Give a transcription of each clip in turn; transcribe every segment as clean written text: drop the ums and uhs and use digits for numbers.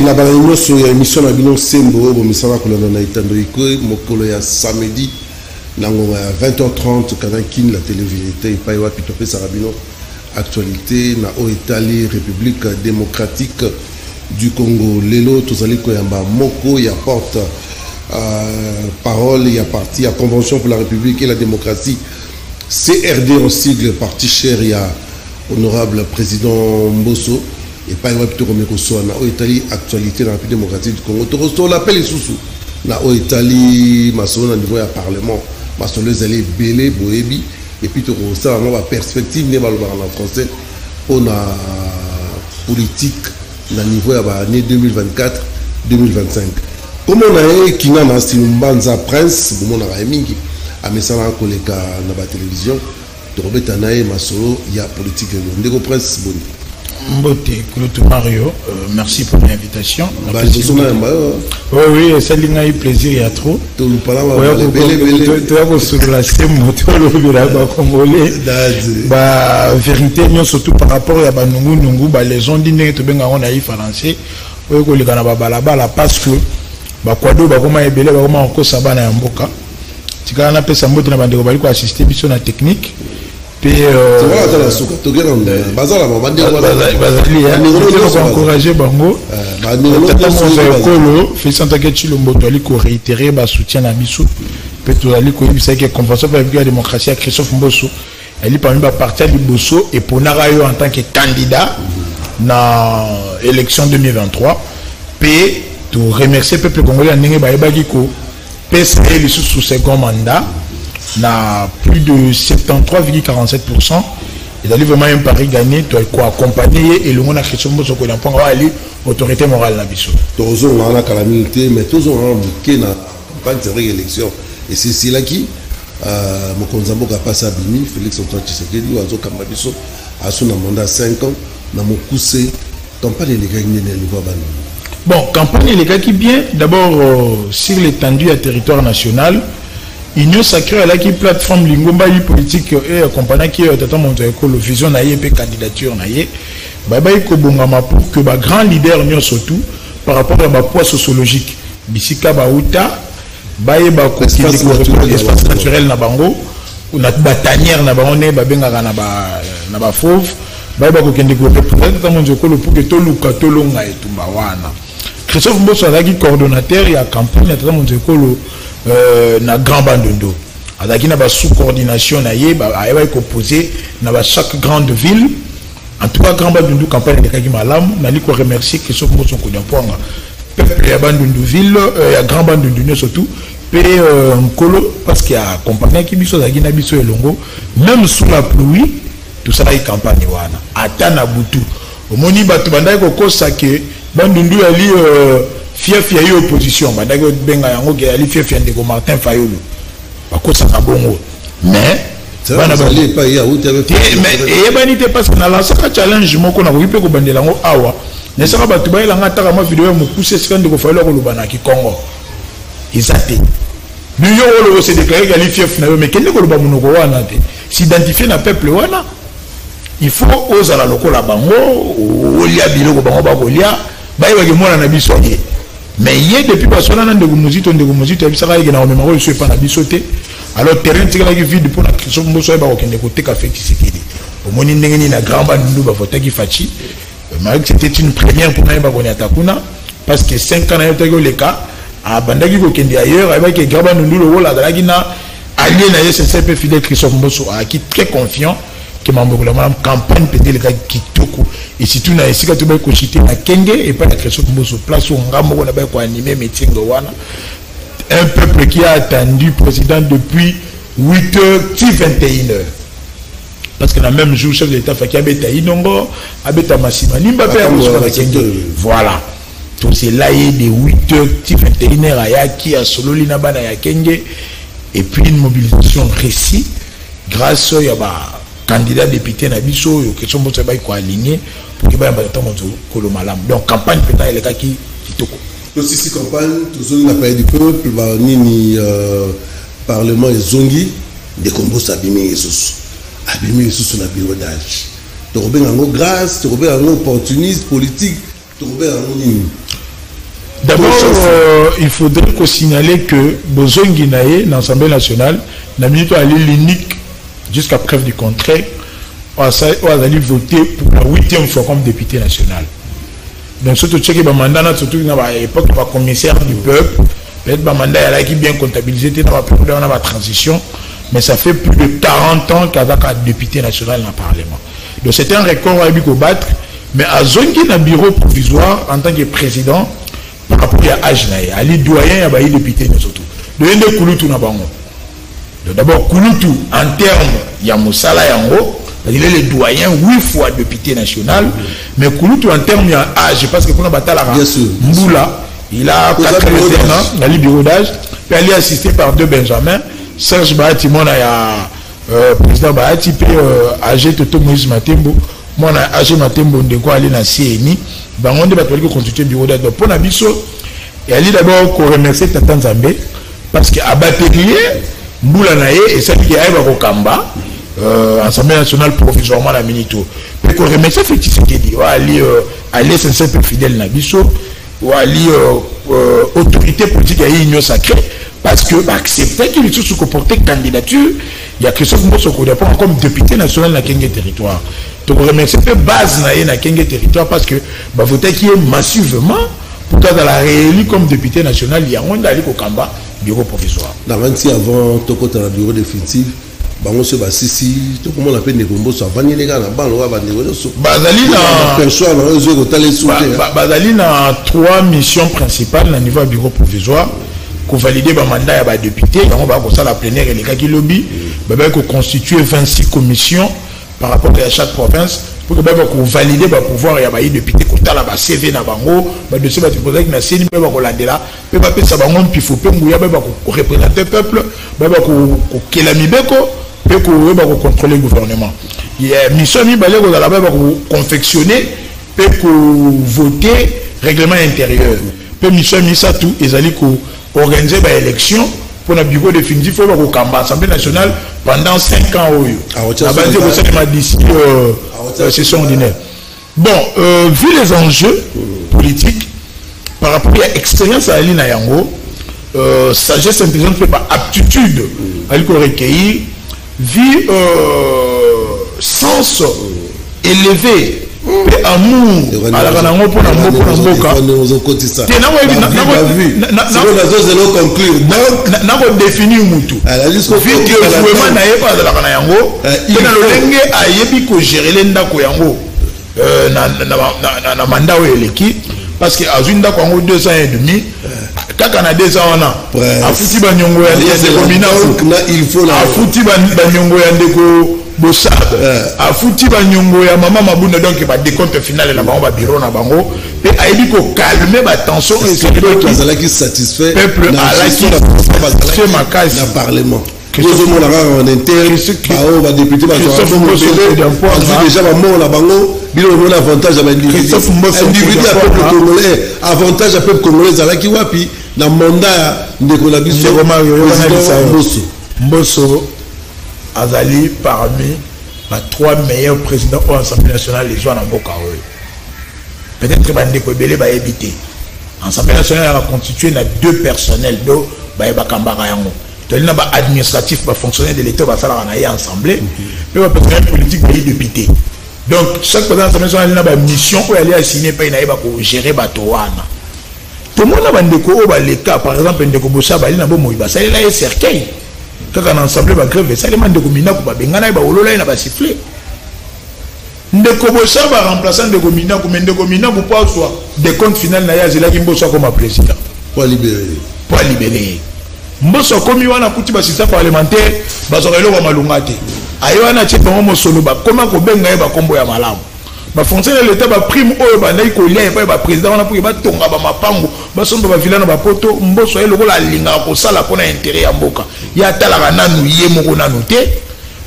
na bango sur émission na bino sembo bo misala ko na itando iko mokolo ya samedi nango ya 20h30 kana kin la télévérité pa wa pitope sarabino actualité na o Italie République démocratique du Congo lelo tozali ko yamba moko ya porte parole ya parti à convention pour la République et la démocratie CRD en sigle parti cher ya honorable président Mbosso et pas y plutôt comme ça na o Italie actualité dans la République démocratique du Congo to l'appelle sous na o Italie masolo na niveau ya parlement masolo zali belé boebi et puis to ça on va perspective ne balobara en français on a politique na niveau ya ba année 2024 2025 comme on a kina na Simbanza Prince bon on a mingi a mesala koleka na ba télévision to robeta nae masolo ya politique ndeko Prince boni Mbote, Claude Mario, merci pour l'invitation. Oui, ça a eu plaisir, il y a trop. Vérité, surtout par rapport à Nungu, les gens disent que nous avons eu français. Parce que Kwado, comment est belé, comment on s'abonne à Mboka. Si on a fait ça, on va assister à la technique. Encourager Bango réitérer le soutien à Bissou que convention pour la démocratie à Christophe Mbosso elle est parmi les partis de Bosso et pour Narayo en tant que candidat dans l'élection 2023 et de remercier le peuple congolais en PSL sous second mandat na plus de 73,47%. Il a vraiment un pari gagné, tu as accompagné et le monde a créé son mot sur l'autorité morale na biso. Toujours on a la calamité, mais toujours on a bouqué na campagne de réélection. Et c'est là qui Mokonzambo a passé à Bimi, Félix Antoine Tshisekedi, ou Azo Kambabiso, a son mandat 5 ans, na Mokoussé, campagne électorale niveau Bani. Bon, campagne électorale qui bien, d'abord sur l'étendue à territoire national. Union sacrée à la qui plateforme lingomba politique et accompagnant qui est tata monte ko le vision na yé candidature na yé ba ko bongama pour que ba grand leader nyo surtout par rapport à ba poids sociologique bisika ba uta ba yé ba ko espace naturel na bango ou na batanière na bango ne ba benga na ba fauve ba ko kende ko tata monte ko le pour que to luka to longa et tumba wana Christophe Mbosso a qui coordonnateur et à campagne tata monte ko le na grand bandondo adaki na ba sous coordination na ye ba ayeba composé na ba chaque grande ville en tout cas grand bandondo campagne de kaki malam na li ko remercier que ce Mbosso ko nyamponga peuple ya bandondo ville ya grand bandondo surtout pe nkolo parce qu'il y a accompagné qui biso daki na biso elongo même sous la pluie tout ça la campagne wana atana butu omoni batu bandai ko kosa ke bandondo ya li fief ya opposition badako benga yango ke ali fief ya ndeko Martin Fayulu bakosa na bongo mais bana bali pa ya uta mais et banité parce que na la saka challenge moko na ko ko bandela ngo awa ne saka batu ba ilanga taka ma vidéo mo pousser ce ndeko Fayulu ko lubana ki Congo izate biyo wolo se déclarer ali fief na mais kende ko luba munoko wana te s'identifier na peuple wana il faut oser la lokola bango olia biloko bango ba kolia ba yeba ke mona na biso ye mais hier depuis parce qu'on a de Gumuzito et ça va y avoir même je pas na bisoté alors terrain tika qui vide pour la question Mbosso ba okende côté café qui sécurité au moni ndengeni na grand bandu ba voter qui fachi mais c'était une première pour na ba koni atakuna parce que 5 ans na yoto le cas a bandaki ko kende ailleurs avec que grand bandu le wala dalaki na allié na SNCP fidèle Christophe Mbosso a qui très confiant que mambo la campagne peut le cas qui toko et si tu n'as ici que tu vas cochiter na Kenge et pas la Christophe Mbosso place où ngambo na ba ko animer meeting wana un peuple qui a attendu président depuis 8h21h parce que le même jour chef de l'État fait qu'il abeta Inongo abeta Massima nimba pe à Kenge voilà tout c'est là il de 8h21h à qui a solo lina bana ya Kenge et puis une mobilisation réussie grâce à candidat député na biso yo question Mbosso ba ko aligné pour que ba mbata moto ko lo malam donc campagne peut-être le cas qui toko aussi campagne toujours la paix du peuple ba nini parlement ezongi de Mbosso abimi Yesus na birodage to robe ngo grâce to robe ngo opportuniste politique to robe ngo nini D'abord, il faudrait qu'on signale que Bozongi Naé, dans l'Assemblée nationale, n'a mis l'unique, jusqu'à preuve du contraire, a voté pour la 8e fois comme député national. Donc, surtout, checker le mandat, surtout dans l'époque, le commissaire du peuple, peut-être le mandat qui est bien comptabilisé dans la période de la transition, mais ça fait plus de 40 ans qu'avec un député national dans le Parlement. Donc, c'était un record à battre, mais à Zongi, dans le bureau provisoire, en tant que président, par rapport à Ajnaï, à les doyens, il y a des députés surtout. Donc, il y a des Kouloutou dans le d'abord, Kouloutou, en termes, il y a Moussala Yango, il est le doyen 8 fois député national, mais Kouloutou en termes d'âge, parce que pour la bataille, Mboula, il a 81 ans, il a le bureau d'âge, puis il est assisté par 2 Benjamins, Serge Bahati, moi, il y a président Bahati, puis âgé Toto Moïse Matembo, moi, il y a âgé Matembo, de quoi aller dans CNI, on a constitué le bureau d'âge. Donc, pour Nabiso, il a d'abord remercier Tata Nzambe, parce qu'à Batelier, Mboula Naye, et celle qui arrive à Rokamba, Assemblée nationale provisoirement la Minito. Puis qu'on remercie effectivement ce qu'il dit. Aller sincère peu fidèle Nabiso, ou aller autorité politique à l'union sacrée, parce que accepter qu'il se comporter candidature, il y a Christophe Mbosso qui répond comme député national dans Kenge territoire. Donc on remercie peu base dans Kenge territoire parce que voter qui est massivement pour dans la réélu comme député national, il y a un d'aller au Kamba, bureau provisoire. Dans avant Toko dans le bureau définitif. Bango se basisi to comment on appelle Nekombo so avani les gars na bango ba ndeko so bazali na 3 missions principales au niveau du bureau provisoire pour valider ba mandat ya ba député bango ba ko ça la plénière et les gars qui lobby ba ko constituer 26 commissions par rapport à chaque province pour que ba ko valider ba pouvoir ya ba député ko tala ba CV na bango ba dossier ba poser na CNI ba ko landela pe ba pesa bango mpifo pe nguya ba ko représenter peuple ba ko kelami beko peut contrôler le gouvernement. Il y a une mission qui confectionner, peut voter règlement intérieur. Peut mission ça tout, ils allaient organiser une élection pour le bureau définitif pour l'Assemblée nationale pendant 5 ans. À base de d'ici session ordinaire. Bon, vu les enjeux politiques, par rapport à l'expérience à Alina Yango, sagesse intelligente fait par aptitude à recueillir. Vu sens élevé et amour à la ranango pour l'amour pour l'amboka n'a défini mutu vu que vraiment n'ayez pas de la ranango il a l'olenge à yebi ko gérer l'endako yango na mandat ou eleki parce que à une dako yango 2 ans et demi kaka na 2 ans on a afuti ba nyongo ya ndeko mina il faut la afuti ba nyongo ya ndeko bosab afuti ba nyongo ya mama mabunda donc ba décompte final na bango ba bureau na bango pe aibi ko calmer ba tension et c'est que azala qui satisfait peuple ala qui fait makasi na parlement Christophe Mbosso en interne ba député ba déjà ba mort la bango bilo on a avantage à Christophe Mbosso individu à peuple congolais avantage à peuple congolais ala qui wapi na mandat ndeko na biso Mbosso azali parmi les 3 meilleurs présidents de l'Assemblée nationale les gens en Boka. Peut-être que bandeko belé ba éviter. L'Assemblée nationale a constitué 2 personnels do ba kambara yango. Tolina ba administratif ba fonctionnaire de l'État ba sala na assemblée et ba personnel politique ba député. Donc chaque président de l'Assemblée nationale a ba mission pour aller assigner pa ina ba ko gérer ba towana. Tout le monde a bandeko ba l'État par exemple ndeko bossa ba lina bo moyiba ça là est cercueil. Quand on a ensemble ba grève ça les man de komina ko ba bengana ba olola na ba siffler ndeko bossa ba remplaçant de komina ko ndeko komina ko pas soit des comptes final na ya zela ki Mbosso comme président pour libérer Mbosso komi wana kuti ba système parlementaire ba zorelo ba malungate ayo wana tche bango mosolo ba koma ko benga ba kombo ya malamu ba fonctionnaire de l'État ba prime oyo ba ndai ko lia pa ba président wana pour ba tonga ba mapango ba somba ba vilana ba poto Mbosso elo ko la linga ko sala pona intérêt ya mboka ya talaka nanu ye moko nanu te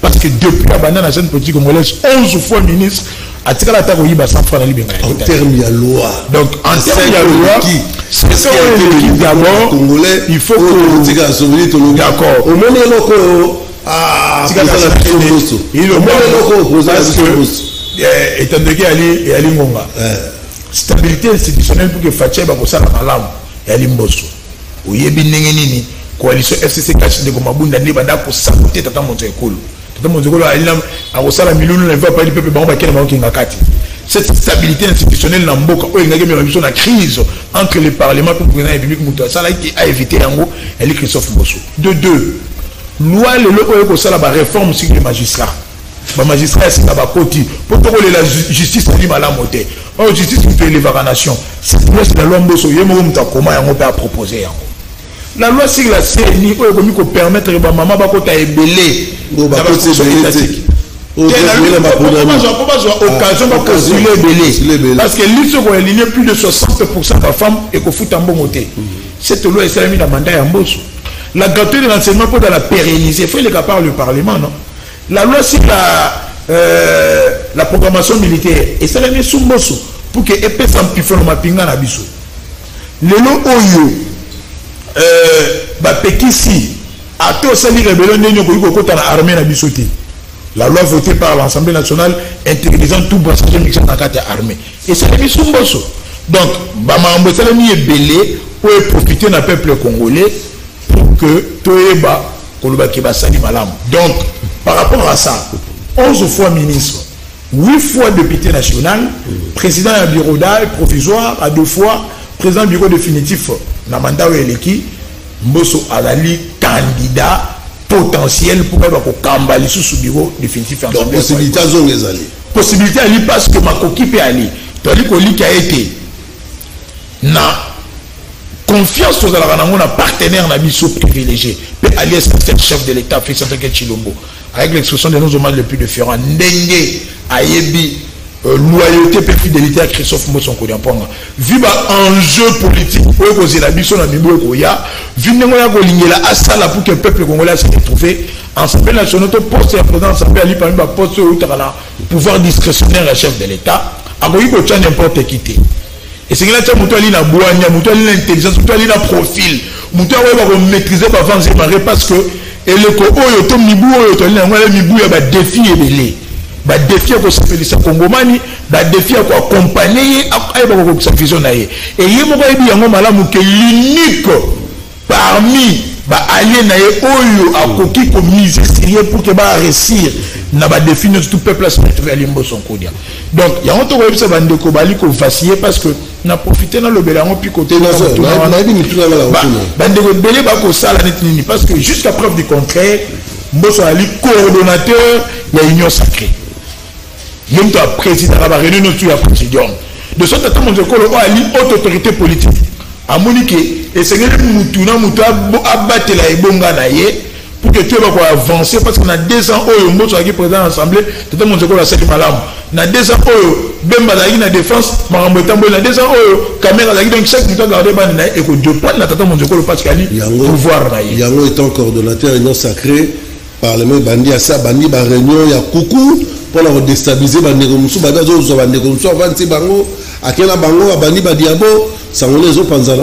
parce que depuis la banane la scène politique congolaise 11 fois ministre a tiré la table yiba 100 francs na libenga en termes de loi donc en termes de loi c'est ça l'équipe d'abord congolais il faut que d'accord au moins loko il étant donné ali ngonga stabilité institutionnelle pour que Fatia ba kosala malamu ya limboso oyebi ndenge nini coalition FCC cache de Mabunda ne banda ko saboter tata moto ekolo alina akosala milulu ne va pas du peuple bango bakena bango kinga kati. Cette stabilité institutionnelle dans Mboka o ngaki me biso na crise entre le parlement et le président république muto sala qui a évité yango elle Christophe Mbosso. De deux, loi le loko ko sala ba réforme sur les magistrats. Ba magistrats c'est ba koti pour que la justice ali mala moté. Oh justice pour les nation. C'est la loi Mbosso yemo muta comment yango pa proposer yango. La loi sur la CNI o ko mi ko permettre ba mama ba ko ta ebelé. Ba ko étatique. Occasion de postuler parce que l'issue est aligné plus de 60% de femmes et qu'on fout en bon côté. Cette loi est mis dans le mandat en Mbosso. La gratuité de l'enseignement pour la pérenniser, il faut le cas par le Parlement, non? La loi sur la programmation militaire, et ça l'a mis sous Mbosso pour que l'épée s'amplifie dans ma pinga na biso. Le lot oyo, Pekisi, a tout ça dit rébellion de Nyoko Kota na armée na bisoté. La loi votée par l'Assemblée nationale interdisant tout brassage mixé dans la carte armée. Et c'est le mission Mbosso. Donc, Bamambo Salami est belé pour profiter d'un peuple congolais pour que Toeba Koloba Keba Sali Malam. Donc, par rapport à ça, 11 fois ministre, 8 fois député national, président d'un bureau d'ail provisoire, à 2 fois, président du bureau définitif, dans le mandat où il est qui, Mbosso Alali, candidat potentiel pour avoir un Kambali sous bureau définitif. Donc, possibilité à zone les alliés. Possibilité à lui parce que ma coquille peut aller. Tu as dit qu'il a été na confiance aux alliés, a partenaire na biso privilégié. Peut aller c'est chef de l'État, Félix Antoine Tshilombo. Avec l'expression de nos hommages les plus différents. Ndenge Ayebi loyauté et fidélité à Christophe Mbosso Nkodiampanga. Vu l'enjeu politique, pour que la biso na bibo koya, vu n'engoya ko lingela asala pour que le peuple congolais se retrouve ensemble national to poste ya président ensemble ali parmi ba poste ou takala pouvoir discrétionnaire à chef de l'État, akoyi ko tcha n'importe qui. Et c'est que là tu muto ali na boanya, muto ali na intelligence, muto ali na profil, muto wa ko maîtriser ba vendre maré parce que et le ko oyo to mibu oyo to ali na ngala mibu ya ba défi ebelé. Ba défi ko s'appelle ça Congomani, ba défi ko accompagner ay ba ko sa vision na ye. Et yemo ko ebi yango malamu ke l'unique parmi ba alliés na ye oyo akoki ko miser sérieux pour que ba réussir na ba défi tout peuple se retrouver à Mbosso Nkodia. Donc yango to ko ebi sa bande ko bali ko vaciller parce que na profiter dans le belango puis côté na bande ko belé ba ko sala nini parce que jusqu'à preuve du contraire Mbosso ali coordonnateur de l'Union sacrée. Même toi, président, la réunion tu as président. De sorte que mon école a une haute autorité politique. À Monique, et c'est que Moutuna abattre la ebonga naie pour que tu vas avancer parce qu'on a 2 ans où Mbosso a été président de l'Assemblée, tout mon école a 7 malam. On a 2 ans où Bemba a eu la défense, Marambo Tambo, on a 2 ans où Caméra a eu donc chaque minute garder ban et que de point la tata mon école parce qu'il y a pouvoir naie. Yango étant coordonnateur union sacrée. Parlement bandi à ça bandi ba réunion ya coucou pour la déstabiliser bandi comme sous banda zo bandi comme ça avancer bango akena bango bandi ba diabo ça on les autres panzala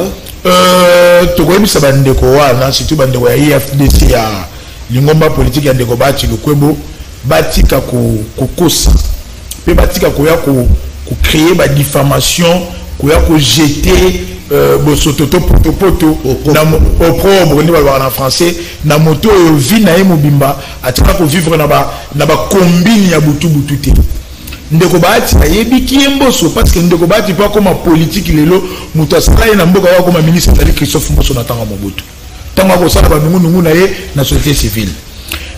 to ko bisa bandi ko wana surtout bandi ko ya IFDC ya lingomba politique ya ndeko bati lukwebo batika ko kokosa pe batika ko ya ko créer ba diffamation ko ya ko jeter bosototo poto na opprobre ni en français na moto vi na mobimba atika ko vivre na ba combine ya butu te ndeko bati ayebi ki Mbosso parce que ndeko bati pas comme politique lelo muto asala na mboka wa comme ministre de Christophe Mbosso na tanga mobutu tanga ko sala ba nungu na ye na société civile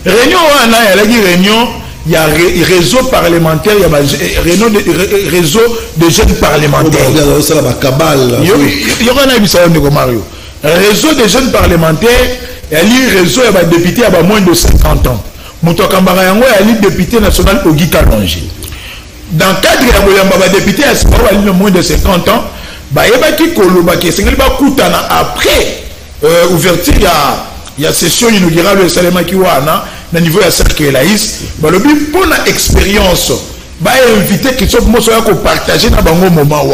réunion wana ya la réunion il y a réseau parlementaire, il y a réseau de jeunes parlementaires. Il y aura un réseau de jeunes parlementaires, il y a un réseau de députés à moins de 50 ans. Moutokambara Yango est un député national au Guy Kalonji. Dans le cadre de député à moins de 50 ans, après ouverture, il y a session inaugurale de Salema Kiwana. Au niveau de la cercle laïs, le but pour l'expérience, inviter Christophe Mbosso à partager dans le moment où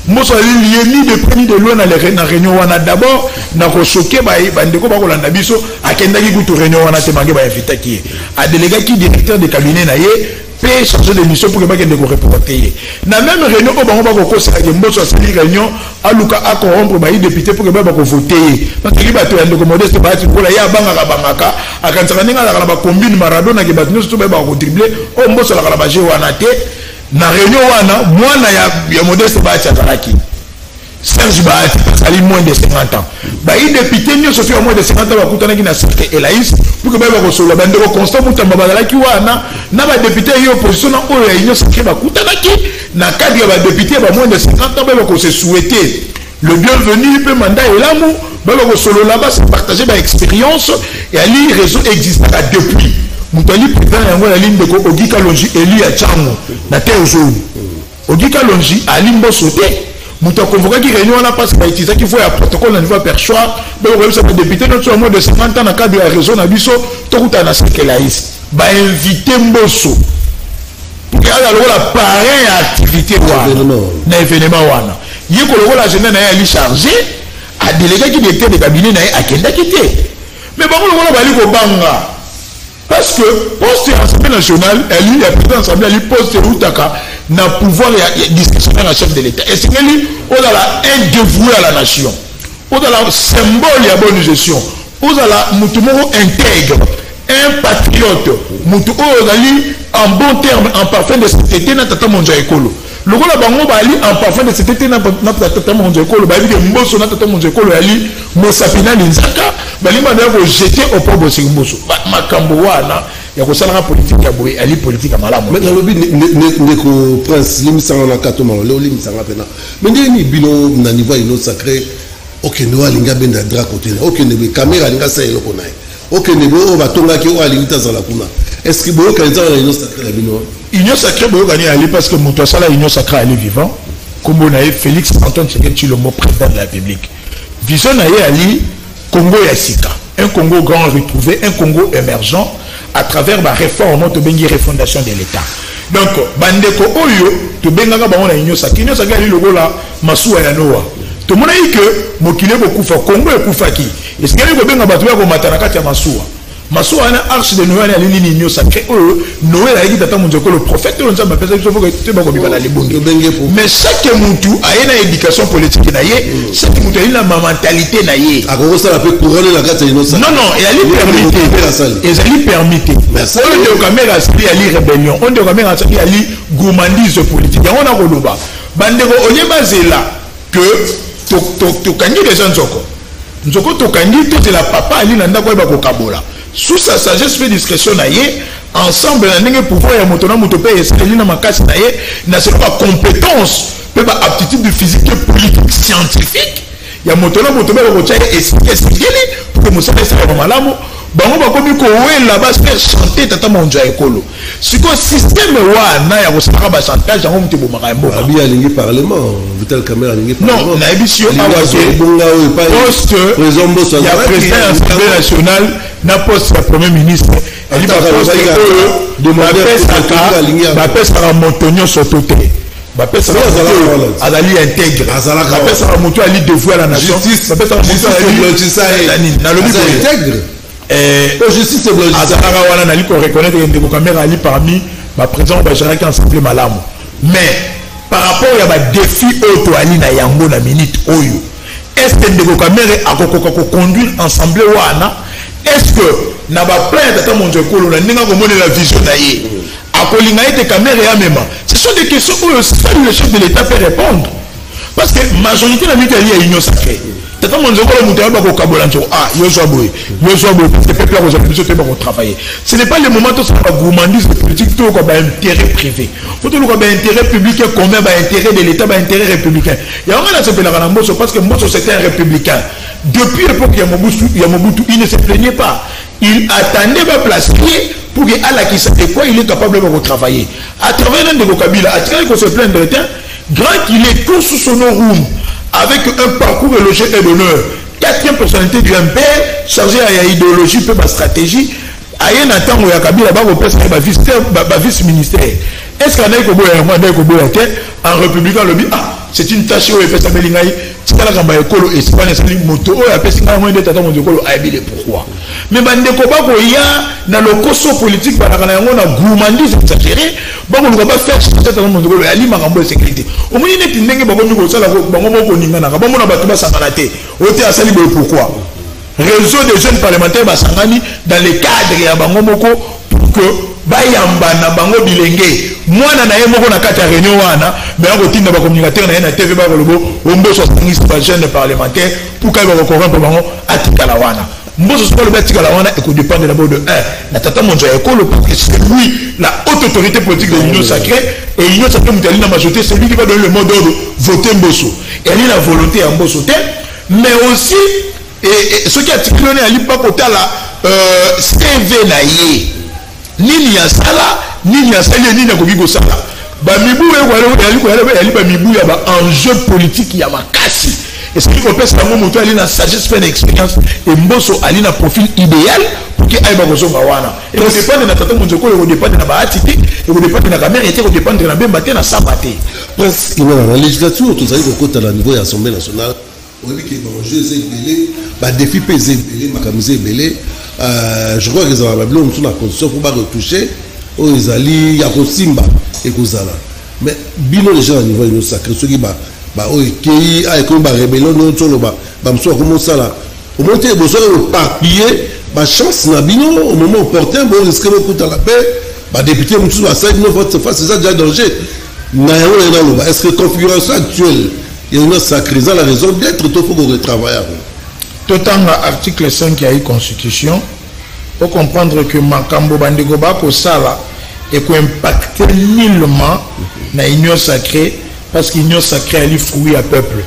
Mbosso a lié ni de près ni de loin dans la réunion. D'abord, on a choqué, bandeko bakolanda biso, à Kendaki Goutou réunion, on a demandé à inviter qui a délégué qui directeur de cabinet naïe, peut changer d'émission pour que pas de reporter. Na même réunion au bango bako kosa ke mboso sali réunion aluka a corrompre ba député pour que ba ko voter. Parce que ba to ya ndeko modeste ba ti pour la ya banga bangaka akansaka ninga la ba combine Maradona ke ba tino to ba ko dribbler o mboso la ba je wana te na réunion wana mwana ya modeste ba tsakaraki. Serge Bahati, ça a moins de 50 ans. Il député, nous sommes moins de 50 ans, nous avons dit Elaïs, pour que nous ayons sur le bandeau constant, pour que nous ayons député et opposition, nous avons sacré na cadre de député, moins de 50 ans, nous avons souhaité le bienvenu, le mandat et l'amour, nous avons solo là-bas, c'est partager l'expérience et à l'île réseau existera depuis. Nous avons dit président la ligne de Ogi Kalonji, Eli Achango, na terre jaune. Ogi Kalonji, à l'île sauté. Nous avons convoqué qui réunion là parce qu'il faut un protocole à niveau perchoir. Mais vous savez, député, nous sommes moins de 50 ans dans le cadre de la région d'Abisso, tout le temps, c'est qu'elle a invité Mbosso. Pour qu'il y ait la pareille activité dans l'événement. Il y a la jeunesse qui est chargée à déléguer qui était des cabinets à Kenda qui était. Mais bon, on va aller au Banga. Parce que poste l'Assemblée nationale, elle est la présidente de l'Assemblée, elle est poste Outaka, n'a pouvoir discrétionnaire à chef de l'État. Et c'est qu'elle est un dévoué à la nation. On a la symbole de la bonne gestion. On a la moutoumoro intègre, un patriote, moutoumoro en bon terme, en parfum de cet été, n'a tata monja écolo. Le rôle bango bali en parfum de cet été, n'a tata monja écolo, bali que mbosso n'a tata monja écolo, ali mosapina linzaka, bali m'a d'avoir jeté au port de Mbosso. Makambo wana ya kosalanga politique ya boye ali politique malamu. Mais dans le but ne prince limisanga na kato malo, le limisanga pena. Mais ni bino na niveau ino sacré. Ok, nous allons linga benda dra côté. Ok, ne caméra linga sa eloko nae. Ok, ne bo batonga ki o alinga za kuna. Est-ce que boyo kanza na ino sacré la bino? Union sacré boyo gagner ali parce que mon sala union sacré ali vivant. Comme on a Félix Antoine Tshisekedi le mot président de la République. Vision na ali Congo ya sika. Un Congo grand retrouvé, un Congo émergent à travers la réforme, la refondation de l'État. Donc, bandeko oyo, tu bengaga ba on a union sacré. Union sacré ali logo la masuwa ya noa. Tout le monde a dit que Mokile Bokufa, Congo et Koufaki. Est-ce qu'il y a des gens qui ont été en Massoua? Massoua est un arche de Noël à l'union sacrée. Noël a dit que le prophète, on s'est appelé mais chaque moutou a une éducation politique, chaque moutou a une mentalité. Non, non, et elle est permittée. On est au caméra à rébellion, on est au caméra à gourmandise politique. On a roloba. Bandego, on est basé là que. Tokangi les gens Nzoko tokangi tout la papa ali nanda kwa bako kabola sous sa sagesse fait discrétion na ye ensemble na ndenge pouvoir ya motona motope eseli na makasi na ye na c'est pas compétence pe ba aptitude physique et politique scientifique ya motona motope ko tcha expliquer pour que mosala sa malamu bango bakomi ko wela ba faire chanter tata monja ekolo siko système wana ya kosaka ba chantage yango mutu bomaka mboka abi alingi parlement vital caméra alingi parlement non na ebisio awake poste ya président de l'Assemblée nationale na poste ya premier ministre ali ba poste de bapesaka moto nyonso to te bapesaka azali intègre bapesaka moto ali dévoué à la nation bapesaka moto ali na lobi intègre justice et azalaka wana nali ko reconnaître ndeko caméra ali parmi ba président ba général qui ensemble malamu mais par rapport à ba défi auto ali na yango na minute oyo est-ce que ndeko caméra akokoka ko conduire ensemble wana est-ce que na ba plainte ta monjo kolo na ndinga ko mona la vision na ye akolinga ete caméra ya mema ce sont des questions où seul le chef de l'État peut répondre parce que majorité la minute ali ya union sacrée tata monzo ko mutu ba ko kabola nzo yozo boy parce que peuple a besoin de travailler ce n'est pas le moment où ça va gourmandise politique tout comme intérêt privé faut tout comme intérêt public et commun ba intérêt de l'État ba intérêt républicain il y a on a s'appelle la Mbosso parce que Mbosso c'était un républicain depuis l'époque il y a Mobutu il ne se plaignait pas il attendait ba placer pour que à la qui sait quoi il est capable de travailler à travers de Kabila à travers qu'on se plaint de l'État grand qu'il est tout sous son room avec un parcours élogieux et d'honneur. 4e personnalité du MPR chargée à l'idéologie, peu de stratégie. Aïe n'attend où Kabila va vice-ministère. Est-ce qu'on a un mandat en républicain le dit c'est une tâche où il fait ça melingai tikala kamba ekolo et c'est pas nécessairement moto o appelle singa moi de tata mon ekolo ayebile pourquoi mais bandeko bako ya na lokoso politique banakana yango na gourmandise exagéré bako luka ba faire tata mon ekolo ali makambo de sécurité au moins net ndenge bako miko sala bango moko ninga na ba mona bato ba sangana te o te asali boy pourquoi réseau des jeunes parlementaires ba sangani dans les cadres ya bango moko pour que bayamba na bango bilenge mwana na ye moko na kati ya réunion wana mais akotinda bacommunicateur na ye na tv bakolobo omboso asangisi bajeune parlementaire pour kaye bakocorrompre bango atikala wana mboso soki alobi atikala wana ekodépendre d'abord de 1 na tata monzo ya ekolo parce que c'est lui la haute autorité politique de l'union sacrée et l'union sacrée moto ali na majorité c'est lui qui va donner le mot d'ordre voter mboso et ali na volonté ya mboso te mais aussi soki atikili wana ali mpa kotala cv na ye nini ya sala nini ya sala nini ya koki kosala bamibu yali bamibu ya baenjeu politique ya makasi et soki kopesa bango moto ali na sagesse pe na expérience et mboso ali na profil idéal pour ke ayeba kozonga wana ekodépendre na tata monzo ekolo ekodépendre na baati te ekodépendre na kamere ete ekodépendre na bemba te na samba te prince imana na législature tozali kokota na niveau ya assemblée nationale oyebi ke baenjeu eza ebele badefi mpe eza ebele makambo eza ebele je crois que ezala babilo mosusu na constitution mpo baretouche oyo ezali ya kosimba ekozala mais bino déjà na niveau union sacré soki oyo ekei ekomi barébellion nyonso oyo bamosusu bakomi osala omoi te boso oyo parpiller bachance na bino au moment opportun boriske bokutala mpe badéputé mosusu basali bino face eza déjà danger na yango na ye naloba est ce que configuration actuelle ya union sacré eza la raison d'être to fo koretravaille yango totanga article 5 ya constitution pour comprendre que makambo bandeko bakosala eko-impacter nullement na union sacrée parce que l'union sacrée ali fruit à peuple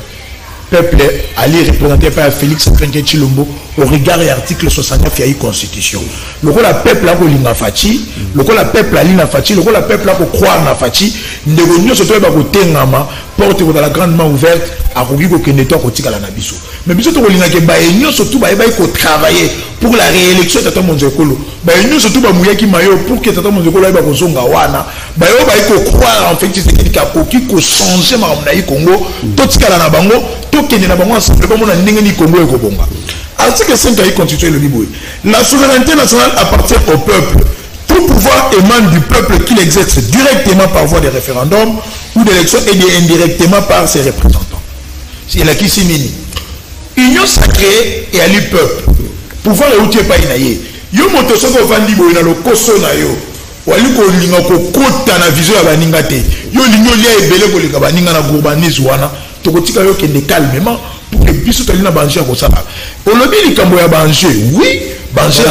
ali représenté par Félix Antoine Tshilombo au regard de l'article 69 de la constitution. Le peuple a kolinga fachi, le peuple a lina fachi, le peuple a croire na fachi, ndeko nyonso to ba kotengama porte dans la grande main ouverte a koki ko keneto ko tikala na biso. Mais biso to kolinga ke ba nyonso to ba ko travailler pour la réélection de tata monzo ekolo. Ba nyonso to ba muyaki mayo pour que tata monzo ekolo ba ko zonga wana. Ba yo ba ko croire en fait c'est que koki ko changer ma na Congo, to tikala na bango tokende na bango ensemble ba mona ndenge ni Congo ekobonga. Article 5 a constitué le Bible. La souveraineté nationale appartient au peuple. Tout pouvoir émane du peuple qui l'exerce directement par voie de référendum ou d'élection et indirectement par ses représentants. C'est là qui s'y mini. Union sacrée et à le peuple. Pouvoir est outil pas inaye. Yo moto soko vandi boy na lo koso na yo. Wali ko linga ko kota na vision ya baninga te. Yo linyo lia ebele ko lika baninga na gourbanisme wana. Tokotika yo kende calmement. Pour que biso talina banje ko sala. Olobi likambo ya banje, oui, banje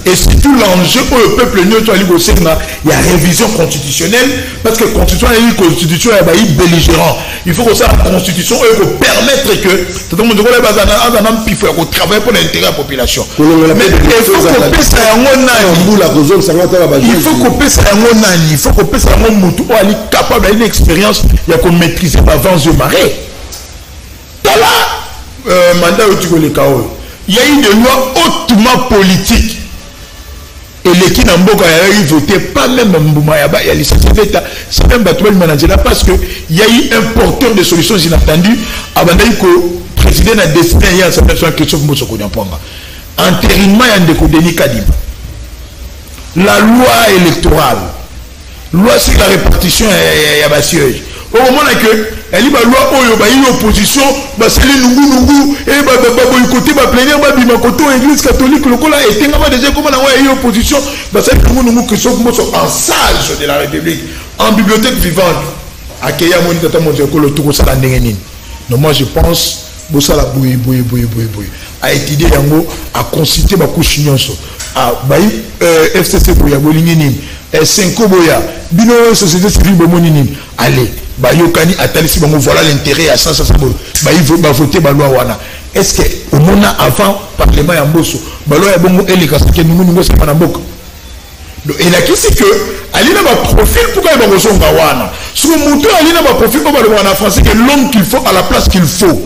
et surtout l'enjeu pour le peuple nyoto ali ko senga ya révision constitutionnelle parce que constitution est belligérant. Il faut que ça la constitution pour permettre que tout le monde doit il faut travailler pour l'intérêt de la population. Mais il faut qu'on passe à il faut qu'on passe à il faut qu'on passe à mutu ali capable d'une expérience il y a qu'on maîtriser avant de marrer. Mandat il y a eu des lois hautement politiques et les qui n'ont pas voté pas même Mboumayaba il y a les c'est même Batouel Managela parce que il y a eu un porteur de solutions inattendues avant que président a destiné à sa personne Christophe Mosoko Nyamponga entérinement y a un Denis Kadima la loi électorale loi sur la répartition y a bassieuge au moment que elle va loi oyo ba une opposition ba seli nungu et ba boycotter ba plénière ba bima koto église catholique lokola etengama déjà comment na une opposition ba seli nungu que sont en sage de la République en bibliothèque vivante akeya moni tata monzo ko lo tuko sala ndenge nini. Non moi je pense bosala boy a étudier yango a consulter ba couche nyonso a ba FCC boya bolingi nini Senko boya bino société civile bomoni nini allez bayokani atalisi bango voilà l'intérêt à ça ba voter ba loi wana est-ce que au mona avant parlement ya mboso ba loi ya bongo eleka ce que nous c'est pas na mboka donc il a qui c'est que ali na ba profil pour ka bango songa wana sur muto ali na ba profil pour ba le en français que l'homme qu'il faut à la place qu'il faut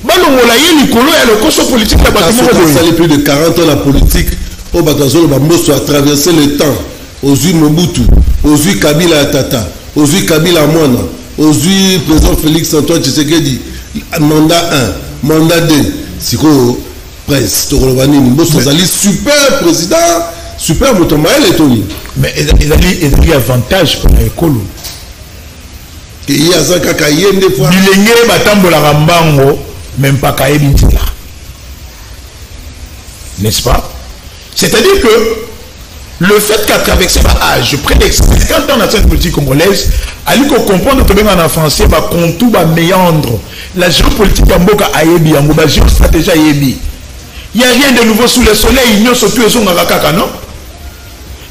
ba longola yeli kolo ya le coso politique la bâtiment ça fait plus de 40 ans la politique au batazo ba mboso a traversé le temps aux Mobutu aux Kabila Tata aux Kabila Mwana aujourd'hui président Félix Antoine Tshisekedi mandat 1 mandat 2 siko prince Tokolobani Mbosso Zali super président super motomael et Tony mais il y a avantage pour l'école il y a ça kaka yende fois bilenge batambola rambango même pas kayebi ntila n'est-ce pas? C'est-à-dire que le fait qu'à traverser l'âge, près de 50 ans dans cette politique congolaise, il faut comprendre que même en français, va contour, va méandre. La géopolitique en boka ayebi, en boka géostratégie ayebi. Il n'y a rien de nouveau sous le soleil, il n'y a surtout les ongaka, non?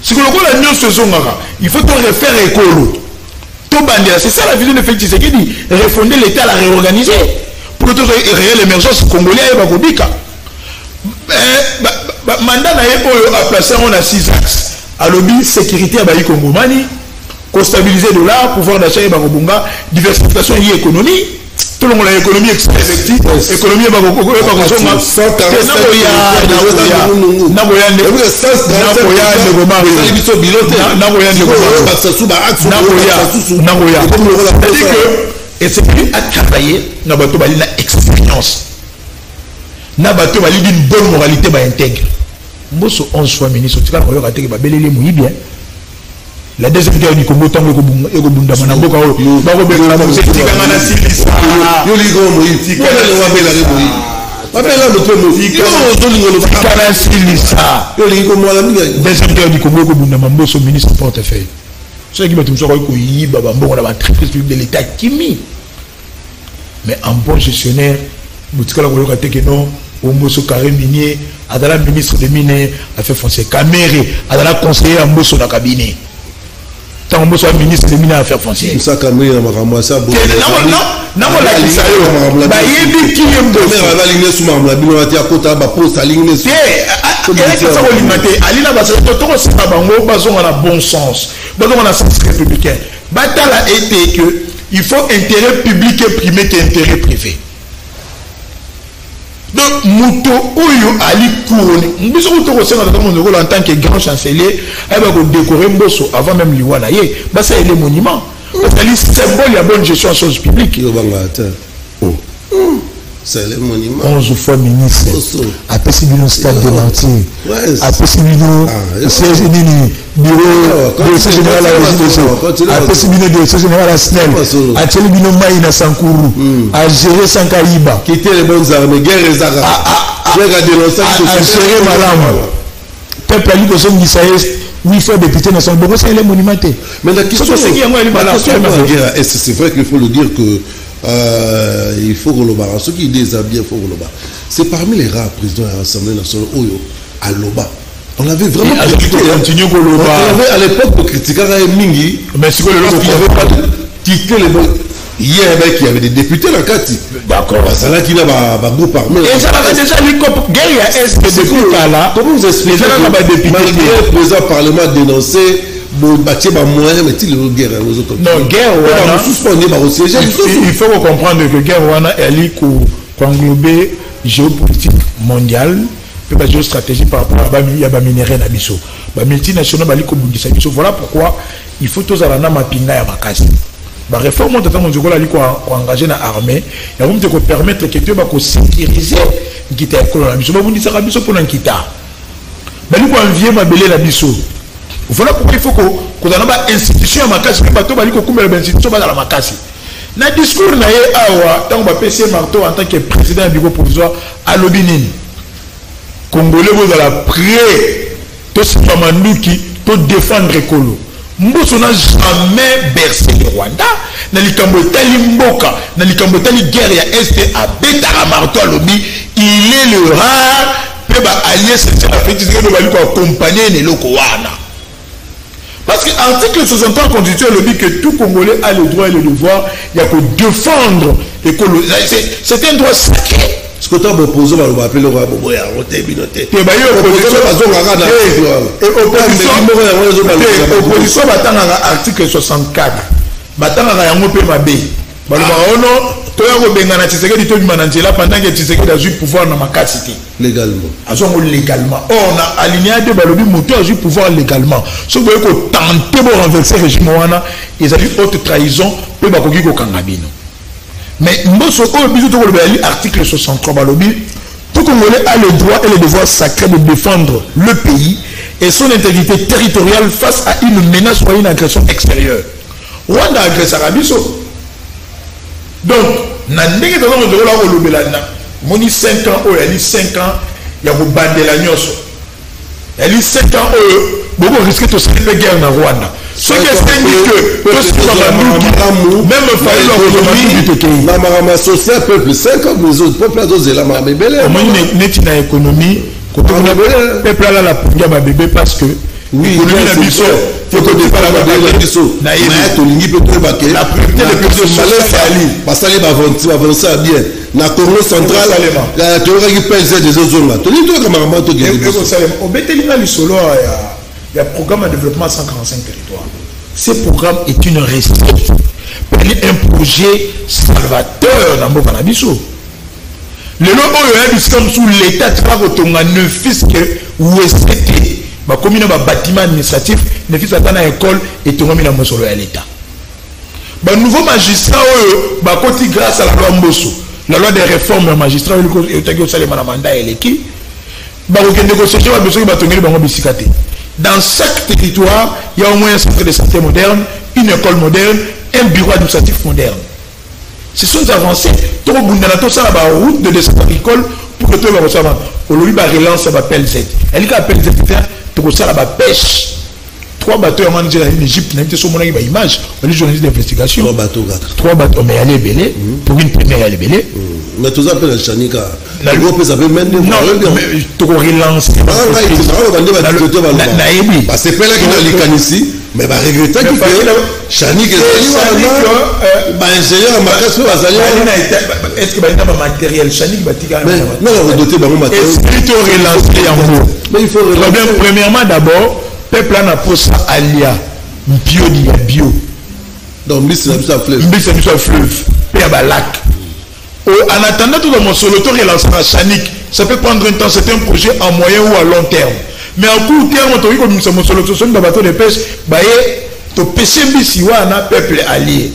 Si vous voulez la nuance ongaka, il faut qu'on refaire écolo. C'est ça la vision de Félix Tshisekedi, refonder l'État, la réorganiser. Pour que réelle émergence congolaise, il va vous dire. Mandat a placé en 6 axes. À lobby, sécurité à Baï Congomani, stabiliser le dollar, pouvoir d'achat et Bagobunga, diversification et économie. Tout le monde a l'économie effective, économie et c'est plus à travailler dans l'expérience. Nabato va dire une bonne moralité va intègre. Mbosso 11 fois ministre, tu vas regarder que Babelele mouille bien. La deuxième guerre du Congo, tant que Bunda Manamboka, Babobela, c'est Tikangana Silisa. Yoligo Moïse, Tikangana Moïse. Babela notre Moïse, Tikangana Silisa. Yoligo Moïse. Deuxième guerre du Congo, Bunda Mambosso, ministre portefeuille. Ceux qui mettent sur le coup, Babambo, la matrice publique de l'État, Kimi. Mais en bon gestionnaire, Boutikala Golokate Keno, Mbosso Carré Minier, Adala ministre des Mines, Affaires foncières, Kamere, Adala conseiller à Mbosso dans le cabinet. Tant Mbosso ministre des Mines, Affaires foncières. Ça, Kamere, Maramasa, non, non, la Kisayo, Bayebi qui est Mbosso. Kamere, aligné sous Maramla, Binoati à Kota, Bapost, aligné sous. Alina Basso, Toro Sibabango, Bazon a bon sens, Bazon a sens républicain. Batala était que il faut intérêt public et privé qu'intérêt privé. Donc, Mouto Oyo Ali Kouroni, nous sommes en tant que grand chancelier, elle va décorer Mbosso avant même l'Iwana. Ça c'est les monuments. C'est le symbole de la bonne gestion en choses publiques. C'est les monuments. 11 fois ministre. Après, c'est le stade de l'Antilles. Après, c'est le bureau de direction générale à la résidence. Après, c'est le direction générale à SNEL. Après, c'est le Maïna Sankourou. À gérer Sankaïba. Quitter les bonnes armes. Guerre et Zara. À gérer Malam. Peuple à l'Ico Som Gisaïs. 8 fois député national. Bon, c'est les monumentés. Mais la question, c'est vrai qu'il faut le dire que. Il faut que l'Oba, ceux qui déshabillent, il faut que l'Oba. C'est parmi les rares présidents de l'Assemblée nationale Oyo à l'Oba. On avait vraiment critiqué. On avait à l'époque pour critiquer Mingi. Mais c'est quoi le Parce qu'il n'y avait pas de titre. Hier, il y avait des députés dans le cas. D'accord. C'est là qu'il y a un groupe armé. Et ça va déjà guerre est là. Comment vous expliquez que malgré le président du Parlement a dénoncé non, guerre, il faut comprendre que guerre elle est englober géopolitique mondiale, la géostratégie par rapport à la minerai na biso. La multinationale bali ko bundisa biso. Voilà pourquoi il faut tous avoir na mapinga ya makasi. La réforme de temps on ali ko engager na armée, ya vont te permettre que tu vas ko sécuriser ngita ekolo na biso. Ba bundisa ka biso pour nkita. Bali ko envier mabele la biso. Voilà pourquoi il faut qu'on ait une institution à Makassi, que bateau bali ko kumela ba institution ba la Makassi. Na discours na ye awa tant ba PC Marteau en tant que président du bureau provisoire à Lobinine. Congolais vous à la prêt to sipa manduki to défendre Kolo. Mbosso n'a jamais bercé le Rwanda, na likambo etali mboka, na likambo etali guerre ya Est à Betara Marteau à Lobi, il est le rare pe ba allié c'est la petite que ba ko accompagner ne loko wana. Parce que l'article 63 constitue le but que tout Congolais a le droit et le devoir, il y a que défendre l'écologie. C'est un droit sacré. Ce que tu as proposé, on va appeler le roi Bobo et à Roté Binoté. Et opposition, article 64. Batanga yango pe mabe. Balobara ono tu as Bengana Tshisekedi to Mananzela pendant que Tshisekedi a eu pouvoir dans ma capacité. Légalement. Légalement. Or, on a aligné de Balobi Mouto a eu pouvoir légalement. Si vous voyez qu'on tente de renverser le régime, ils ont eu haute trahison pour Bakogi Kangabino. Mais Mbosso, l'article 63 Balobi, tout Congolais a le droit et le devoir sacré de défendre le pays et son intégrité territoriale face à une menace ou à une agression extérieure. Rwanda agresse Arabiso. Donc, Nandenge dans le droit au Lobelana, Moni 5 ans, il y a 5 ans, il y a Bandela Nyoso. Il y a 5 ans, beaucoup risquent de se faire guerre dans Rwanda. Ce qui est que, tout ce qui va même le faillir la marama social, peuple, 5 ans, les autres peuples, c'est la marama belle. Comment il n'est pas économie, le peuple a la pounia ma bébé parce que. Oui, la biso, faut que tu parles la biso. La priorité des personnes sociales, parce que les avancer à bien. Na Congo central, la théorie qui pèse des autres zones là. Tu dis toi comme un manteau qui est. Au Bétélinga du Solo, il y a un programme de développement à 145 territoires. Ce programme est une recette. Un projet salvateur dans le Canabiso. Le nom est sous l'État, tu vas retourner neuf fils que ou est comme il y a un bâtiment administratif, les fils à une école et tout le monde à l'État. Le nouveau magistrat, grâce à la loi Mbosso, la loi des réformes magistrats, il y a un mandat et l'équipe, dans chaque territoire, il y a au moins un centre de santé moderne, une école moderne, un bureau administratif moderne. Ce sont des avancées. Tout le monde a la route de descente agricole pour que tout le monde soit relance à PLZ. Elle dit appelle ZT, tout ça la pêche. 3 bateaux en Égypte, n'avait sur mon image, on est journaliste d'investigation. 3 bateaux, mais elle est belle. Pour une première, elle est belle. Mais tout ça s'appelle la Chanika. La loi peut s'appeler même. Non, mais tu relances. C'est pas là qu'il y a les ici. Mais bah regretter qu'il fait Chanik ingénieur en magasin est-ce que bah il matériel Chanik batika non on doté bah matériel est-ce que tu relancer en mot mais il faut relancer premièrement d'abord peuple en a posé alia bio donc bis ça fleuve puis à lac en attendant tout dans mon solo to relancer Chanik ça peut prendre un temps, c'est un projet à moyen ou à long terme. Mais à court terme, on a comme une solution de bateau de pêche, to pêcher bisi wana peuple allié.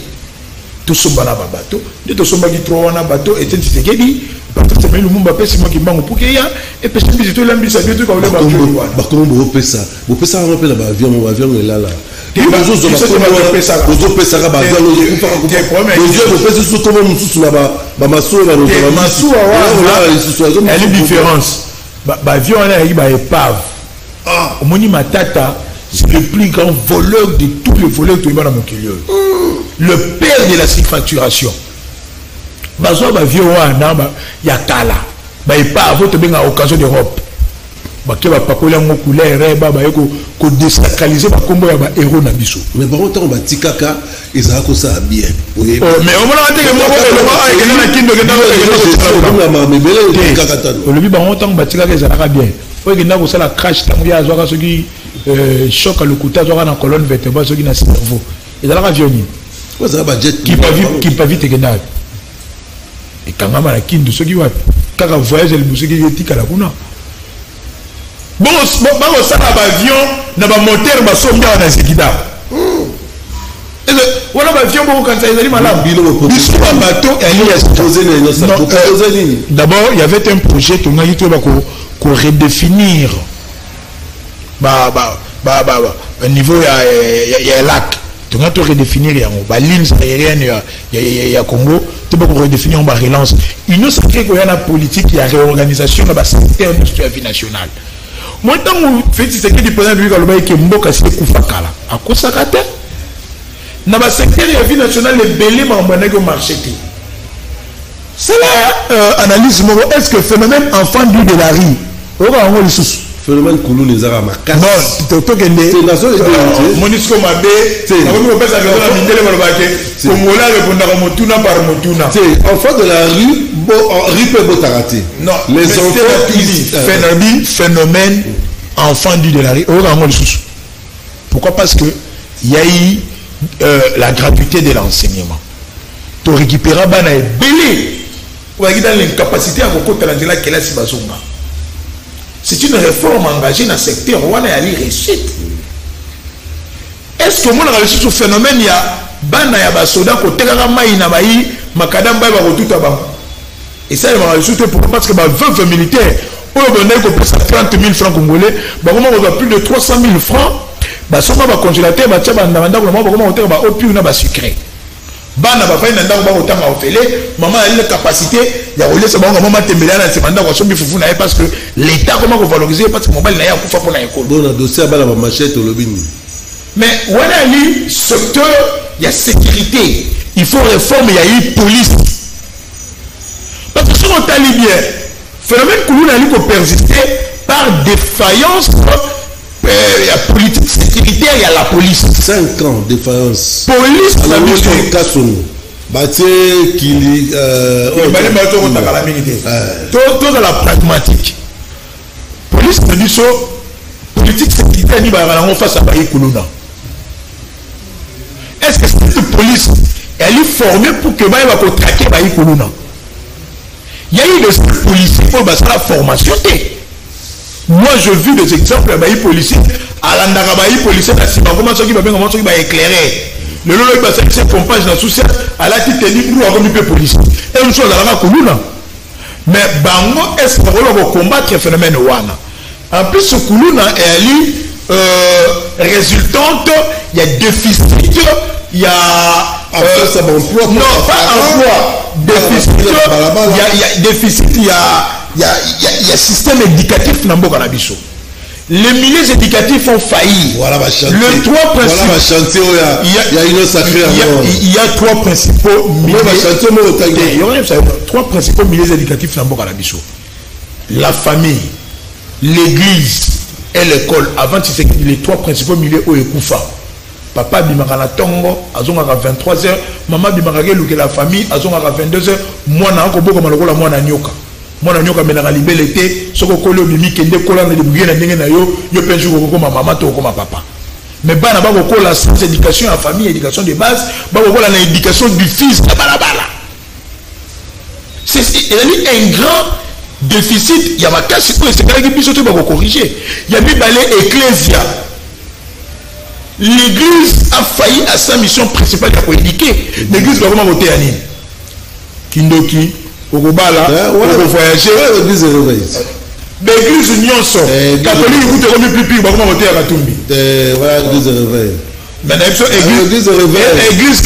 Tout ce bateau, tout ce qui trouve un bateau et c'est ce qui dit, bateau c'est le monde pêche moi qui bango pour qu'il y a et pêcher bisi tout l'ambi ça tout comme le bateau. Bah comment vous faites ça? Vous faites ça on appelle l'avion, mon avion est là. Les choses de vous faites ça bah avion vous faites ça comment nous sous là-bas, bah massou là nous elle est différence. Bah avion là il va épave. Ah, Moni Matata, c'est le plus grand voleur de tous les voleurs de Ibana Mokilio. Le père de la surfacturation. Bazo ba vieux wana ba ya kala. Ba pas votre bien à occasion d'Europe. Ba ke ba pakola ngo couleur ba ba yoko ko désacraliser ba kombo ya ba héros na biso. Mais par contre on ba tikaka ezala ko ça bien. Mais on m'a dit que moi le na kindo ke le bi ba on tant ba tikaka ezala bien. Il y a un crash qui a un choc à l'okuta dans la colonne vertébrale qui a un cerveau. Il y a un avion qui pas vite et quand même la kin de ceux qui voient quand on voyage le boucher qui est à la kuna. Bon ça l'avion n'a pas moteur ba somba na sekida. Voilà l'avion bon quand ça est malade. Bateau d'abord il y avait un projet qui m'a dit qu'on redéfinir au niveau il y a un lac tu vas redéfinir les lignes aériennes il y a Congo tu peux redéfinir on va relance il nous sacré qu'il y a la politique il y a réorganisation dans le secteur de la vie nationale moi tant que fait c'est que du président du Galoba qui mboka c'est kufakala à quoi ça rate dans le secteur de la vie nationale les belés m'ont marché. C'est la analyse. Est-ce que le phénomène enfant du de la rue, le phénomène Koulou les a ramassés. Non, tu es nation Monisco Mabé, enfant de la rue, ripe botarati. Non, les enfants phénomène enfant du de la rue. Pourquoi? Parce que il y a eu la gratuité de l'enseignement. tu récupérer bana et belé ou dans l'incapacité à beaucoup de la classe bazonga. C'est une réforme engagée dans le secteur où on a allé réussite. Est-ce que mon réussi ce phénomène il y a bana ya basoda côté mai na mai makadam ba tout aba. Et ça il va réussir parce que 20 militaires on a qu'on passe 30 000 francs congolais, bah comment on a plus de 300 000 francs, bah ça va congélateur, bah tiens bah ndanda comment on va bah au plus on a bah sucré. Bana ba fa ndanda ba autant à ofele, maman a une capacité, il y a relais ça ba maman tembela na se manda kwa sombi fufu na parce que l'état comment on valoriser parce que mobile na ya kufa pour na école. Bon dossier ba la machette au lobbying. Mais voilà li secteur il y a sécurité, il faut réforme, il y a eu police. Parce que si on t'a bien phénomène que nous allons persister par défaillance. Il y a politique sécuritaire, il y a la police. 5 ans de défaillance. Police, la mission Kassono. Bâti qui tout dans la pragmatique. Police me dit ça. Politique sécuritaire, il va y face à Baye Koulouna. Est-ce que cette police, elle est formée pour que Baye va traquer Baye Koulouna? Il y a eu des policiers pour la formation. Moi, je vis des exemples de policiers. À l'Andarabaï, policiers, comment ça qui va éclairer. Le lot de la compagnie dans sous à la tête de nous avons des policiers. Et une chose à la Koulouna. Mais Bango, est-ce qu'on va combattre le phénomène Wana? En plus, ce Koulouna est résultante, il y a déficit, il y a. Non, pas emploi. Déficit, il y a déficit, il y a système éducatif dans le Canabiso. Les milieux éducatifs ont failli. Voilà, le 3 principaux. Voilà, il y a 3 principaux milieux. Trois principaux milieux éducatifs dans le Canabiso. La famille, l'église et l'école. Avant, c'est les 3 principaux milieux au Ekoufa. Papa bimakana tongo, azongaka 23h. Maman bimakake luke la famille, azongaka 22h. Moi, na akoboko malokola moi na nyoka. Moi na nyoka menaka libelete, soko kolo bimi kende kola na libuye na ndenge na yo, yo penju ko ma maman to ko ma papa. Mais bana ba ko la sans éducation à famille, éducation de base, ba ko la éducation du fils na balabala. C'est un grand déficit, il y a ma casse pour c'est que biso to ba ko corriger. Il y a bibalé ecclésia. L'église a failli à sa mission principale pour éduquer. L'église va comment voter à Nîmes. Kindoki, Okobala, voyager. L'église Nyonso, catholique, vous te remet plus pire, comment voter à Katumbi. Voilà, l'église de réveil. Maintenant,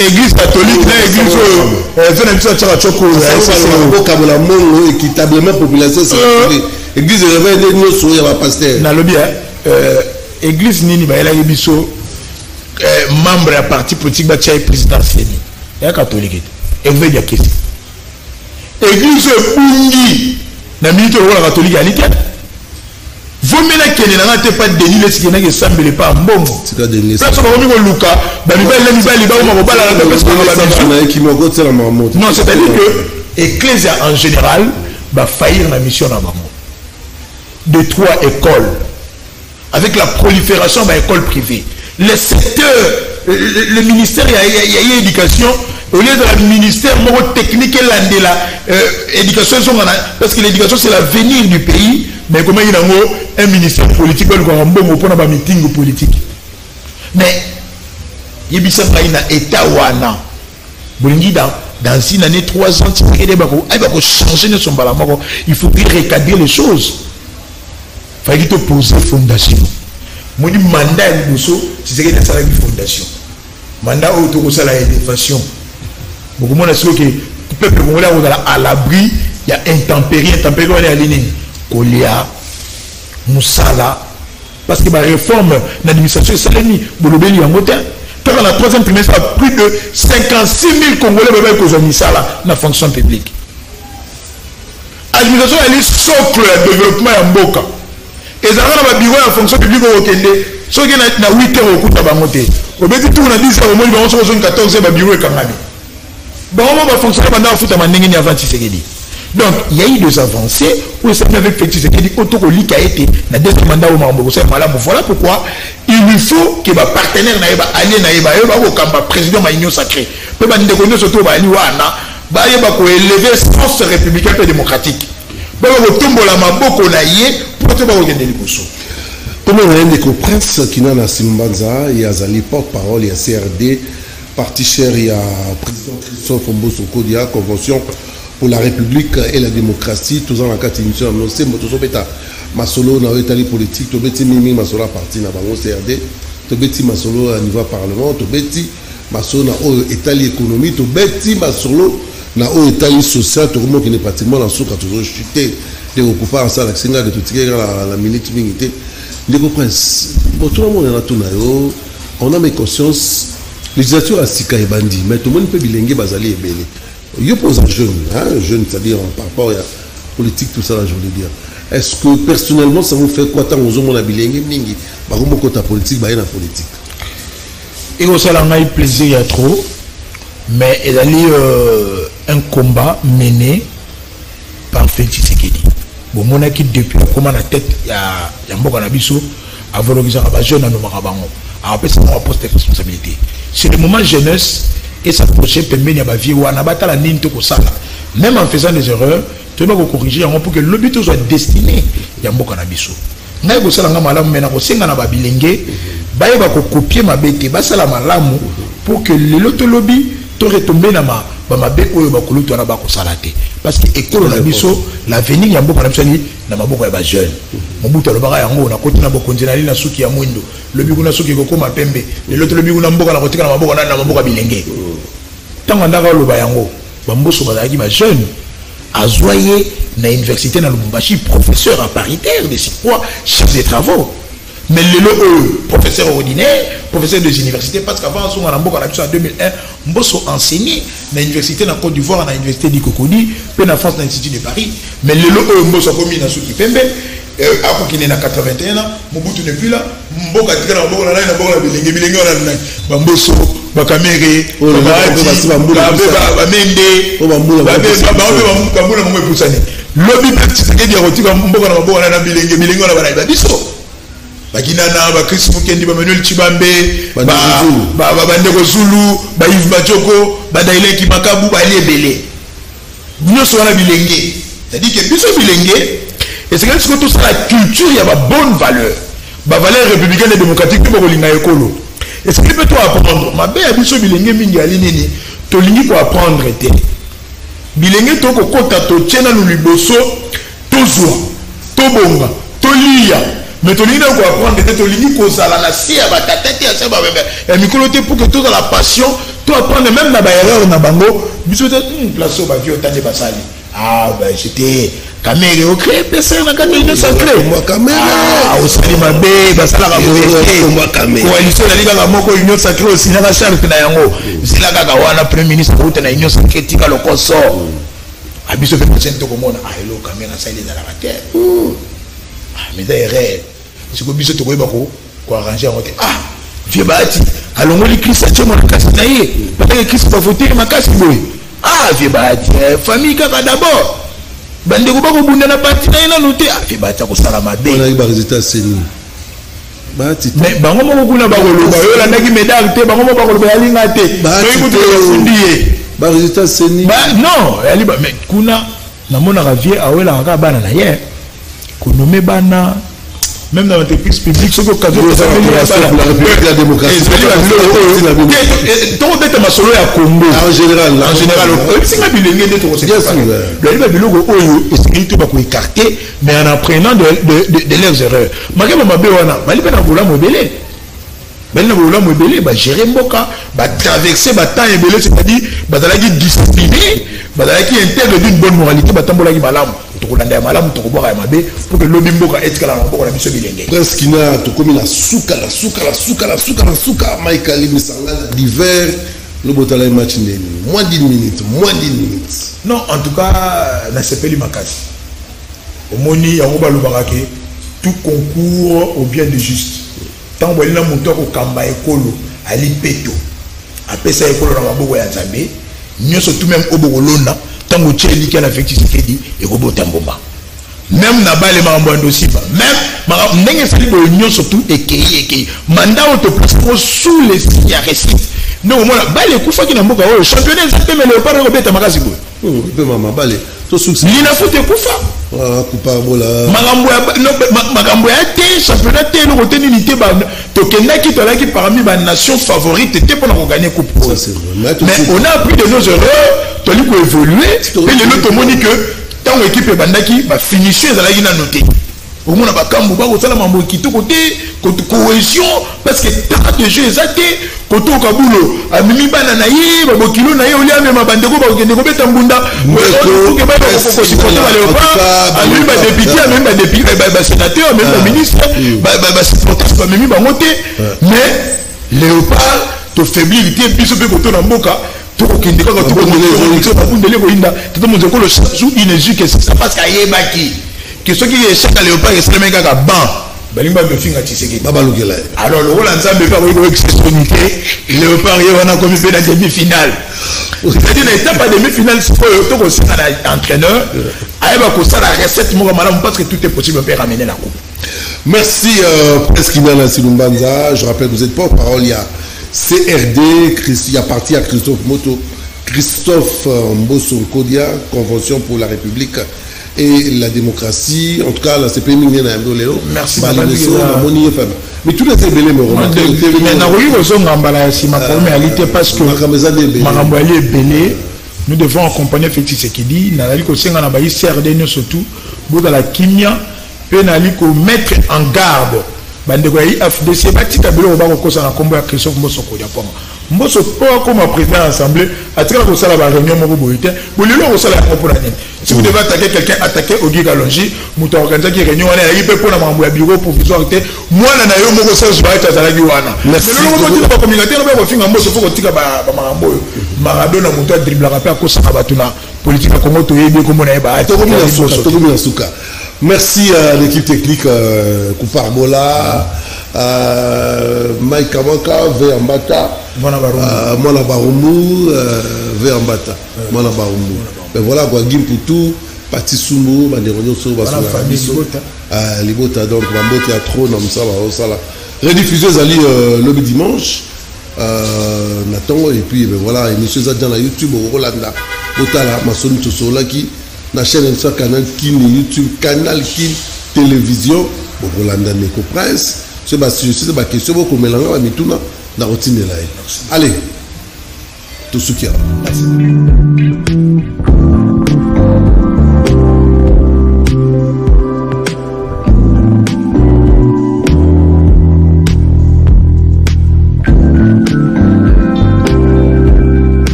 église catholique, l'église équitablement population, église de réveil, Nyonso, il y a un pasteur. Église Nini, elle a eu membre à parti politique bâti présidentiel et catholique et veut dire qu'est-ce église bungi na militaire wala catholique alika vous mena kene na te pas denis le sikena que sambele pas mbongo c'est pas denis ça va ko luka ba libali ba ko bala la parce que non c'est-à-dire que ecclésia en général va faillir la mission na bango de 3 écoles avec la prolifération de l'école privée. Le secteur, le ministère, il y a éducation, au lieu de la ministère technique et l'éducation, parce que l'éducation c'est l'avenir du pays, mais comment il y a un ministère politique, il y a un meeting politique. Mais il y a un état wana, dans une année, 3 ans, il va changer son balamoko, il faut recadrer les choses. Il faut te poser fondation. Mon mandat c'est que ça la fondation. Mandat autour de la élévation. Beaucoup de gens que le peuple congolais à l'abri, il y a intempérie on est à l'île. Kolia, Moussala, parce que ma réforme l'administration est salénie. Bolobeli en moteur. Pendant la 3e trimestre, plus de 56 000 Congolais qui ont mis ça dans la fonction publique. L'administration elle est socle de développement en Boka. Et ça va dans bureau en fonction publique au Kende. Ce qui est na 8 heures au coup de bamoté. Au béti tout on a 10 heures au moins ils vont se 14 heures bureau et Kangami. Bon on va fonctionner pendant le foot à Mandengeni avant Tshisekedi. Donc il y a eu des avancées où ça avec fait Tshisekedi autocolique a été na deuxième mandat au Mambo c'est malade. Voilà pourquoi il lui faut que ba partenaire na ba allié na ba au kamba président ma union sacrée. Pe ba ndeko nyo soto ba li wana ba ye ba ko élever sens républicain et démocratique. Ba ko tombola maboko na ye pour te ba ko gende liboso. Comme on a un éco prince qui n'a pas Simbanza, il y a Zali porte-parole, il y a CRD, parti cher, il y a président Christophe Mbosso Kodia, convention pour la République et la démocratie, tous en la catégorie annoncée, Motoso Beta, Masolo, dans l'Italie politique, Tobeti Mimi, Masolo à partir de la CRD, Tobeti Masolo à niveau parlement, Tobeti Masolo dans l'Italie économie, Tobeti Masolo dans l'Italie social, tout le monde qui est pratiquement dans le souk, toujours chuté, des recoupants en salle, de tout la minute minute. Ndeko Prince, bon, tout le monde est là, on a mes consciences, législature à Sika et Bandi, mais tout le monde peut bilinguer, Bazali et Bélé. Il y a un jeune, c'est-à-dire par rapport à la politique, tout ça, là, je voulais dire. Est-ce que personnellement, ça vous fait quoi tant aux hommes, on a bilingué, mingi, par rapport à la politique, bah, il y a la politique. Et au salon, on a eu plaisir, il y a trop, mais il y a un combat mené par Félix Tshisekedi. Bon, mon équipe depuis comment la tête il y a beaucoup d'habitude à valoriser les jeunes à nos marabango à rappeler ça on poste de responsabilité c'est le moment jeunesse et s'approcher permet de la vie ou à battre la ligne tout ça même en faisant des erreurs tu dois corriger pour que le but soit destiné il y a beaucoup d'habitude n'a pas ça la malamu mais na ko senga na babilenge ba yeba ko copier ma bête ba ça la malamu pour que l'autre lobby to retomber na ma bamabe oyo bakulu to na bako salate parce que école na biso l'avenir ya mboka na biso ni na maboko ya ba jeune mobutu alobaka yango na koti na bokonzi na lina suki ya mwindo lobi kuna suki kokoma pembe l'autre lobi kuna mboka na kotika na maboko na maboko bilenge tanga ndaka loba yango bamboso bazaki ba jeune azoyer na université na Lubumbashi professeur à paritaire de quoi chef de travaux mais le professeur ordinaire, professeur des universités, parce qu'avant, on a en 2001, Mbosso enseigné dans l'université de Côte d'Ivoire, dans l'université de Cocody, puis en France, dans l'Institut de Paris. Mais le Mbosso a commis dans ce qui pembe, après qu'il est à 81 ans, Mobutu n'est plus là, Mboka a Mbosso, Bakamere, Lobby Tshisekedi a retiré Mboka na Bilenge, Bilenge na Biso. Baginana, Chris Mukendi, Manuel Chibambe, Bandeko Zulu, Yves Bachoko, Daile Kimakabu, Belé. Nous sommes à Bilenge. C'est-à-dire que nous sommes Bilenge, et c'est que tout ça, la culture, il y a une bonne valeur. La valeur républicaine et démocratique, nous avons l'écolo. Et ce que peut apprendre, ma belle, nous sommes Bilenge, Mingi Alinini, tu as apprendre. Bilenge, tu as kota, tu tiens à nous liboso, tu zoua, tu bonga, tu lia. Mais tu as apprendre que tu as la scie à ta tête et micro pour que tu aies la passion, tu apprends même la erreur na bango, tu as place au bavio tane basali. Ah ben j'étais caméra au cré, personne n'a caméra sacré. Moi caméra. Ah au sali mabe, basala ka boyé. Moi caméra. Coalition la liga la moko union sacrée aussi na charte na yango. C'est la kaka wana premier ministre route na union sacrée tika le koso. Abiso fait pression to komona. Ah hello caméra ça il est dans la terre. Ah mais derrière c'est que biso to ko bako ko arranger en ah vieux bati allons les Christ ça mon casse naie parce que Christ va voter ma casse boy ah vieux bati famille kaka d'abord bande ko bako bunda na parti na noté ah vieux bati ko sala mabe on a eu ba résultat seni bati mais bango mo kuna bako loba yo la ndaki médaille te bango mo bako loba yalinga te to ko to fundiye ba résultat seni non ali ba mais kuna na mona ravier awela ka bana na ye ko nomé bana même dans l'entreprise publique, ce que vous avez la démocratie. Donc, vous êtes ma solo à Congo. En général, c'est un bilingue de écarter, mais en apprenant de leurs erreurs. Gérer Mboka, traverser temps et c'est-à-dire discipliné, intègre d'une bonne moralité, pour que l'homme Mboka est là pour la mission bilingue. Presque il a tout comme la souka, Michael Misanga d'hiver, le botala match moins d'1 minute. Non, en tout cas, la CPL Makasi. Au moni, tout concours au bien de juste. Tant que l'on a monté au Kamba Ekolo, à l'Ipeto, après ça, Ekolo dans la Bogo Yanzambe, nous sommes tout même au Bogolona, tant que tu es liquide avec Tshisekedi et Robo Tamboma. Même Nabal et Marambouando Siba, même n'est-ce pas nous surtout équillé. Mandat au te sous les signes à récit. non moi bale kufa ki na mboka o championnat exacte mais le pas robeta makasi boy pe mama bale to succès ni na foot kufa kupa bola makambo ya te championnat te no côté ni te ba to kendaki to la ki parmi ba nation favorite te pour na gagner coupe mais on a appris de nos erreurs to li ko évoluer et le lot moni que tant équipe bandaki ba finition za la ki na noter au moins ba kambu ba ko sala mambo ki to côté cohésion parce que tant de jeux exacte koto kabulo amimi bana na ye babokilo na ye olia mema bandeko ba kende ko beta mbunda ko ke ba ko supporter ba Léopard amimi ba député amimi ba député ba sénateur amimi ba ministre ba supporter ba amimi ba ngote mais Léopard to faiblité biso pe koto na mboka to kende ko to ko bundele ko inda to mo ko le jour inégie que ça parce qu'ayebaki que ce qui est chaque Léopard est seulement kaka ban balimba befinga Tshisekedi baba lukela alors le rôle ensemble pas ko exceptionnalité Léopard y on a commis la demi-finale c'est-à-dire l'étape de demi-finale c'est to ko sala entraîneur ayeba ko sala recette mo malamu parce que tout est possible pour ramener la coupe. Merci Preskinana Silumbanza. Je rappelle vous êtes porte-parole, il y a CRD, il y a parti à Christophe Moto, Christophe Mbosso Kodia, Convention pour la République et la démocratie. En tout cas, la CPI merci. Mais tout est belé, mais remarquez. Parce que nous devons accompagner Félix Tshisekedi. Nous devons CRD surtout dans la Kimia, puis nous mettre en garde. FDC batika bilo ba ko sa na kombo ya Christophe Mbosso Kodia poma Mbosso pas comme président de l'Assemblée atika ko sala ba réunion moko boité bolelo ko sala pour la nini si vous devez attaquer quelqu'un attaquer Ogi Kalonji muto organiser qui réunion wana yi pe pour na mambo ya bureau provisoire te mwana na yo moko sa zo ata za lagi wana mais lelo ko tika ba communicateur ba ko finga Mbosso foko tika ba mambo yo Maradona muto dribble rapper ko sa ba tuna politique ya Congo to yebi ko mona ba to ko mina suka. Merci à l'équipe technique Kouparbola, Mike Kamaka, Véambata, Mona Barumu, Véambata, Mona Barumu. Mais voilà quoi, Gim Poutou, Pati Sumo, Manderonio Soba, Libota, donc Mambo Théâtre, Namsala, rediffuseuse Ali le dimanche. Nathan, et puis voilà, émission Zadjan à YouTube, Rolanda, Otala, Masoni Tosolaki. La chaîne canal Kin YouTube, canal Kin télévision, au Rolanda Neko Prince. C'est ma question, beaucoup mélanger à Mituna, dans la routine. Allez, tout ce qu'il y a. Merci.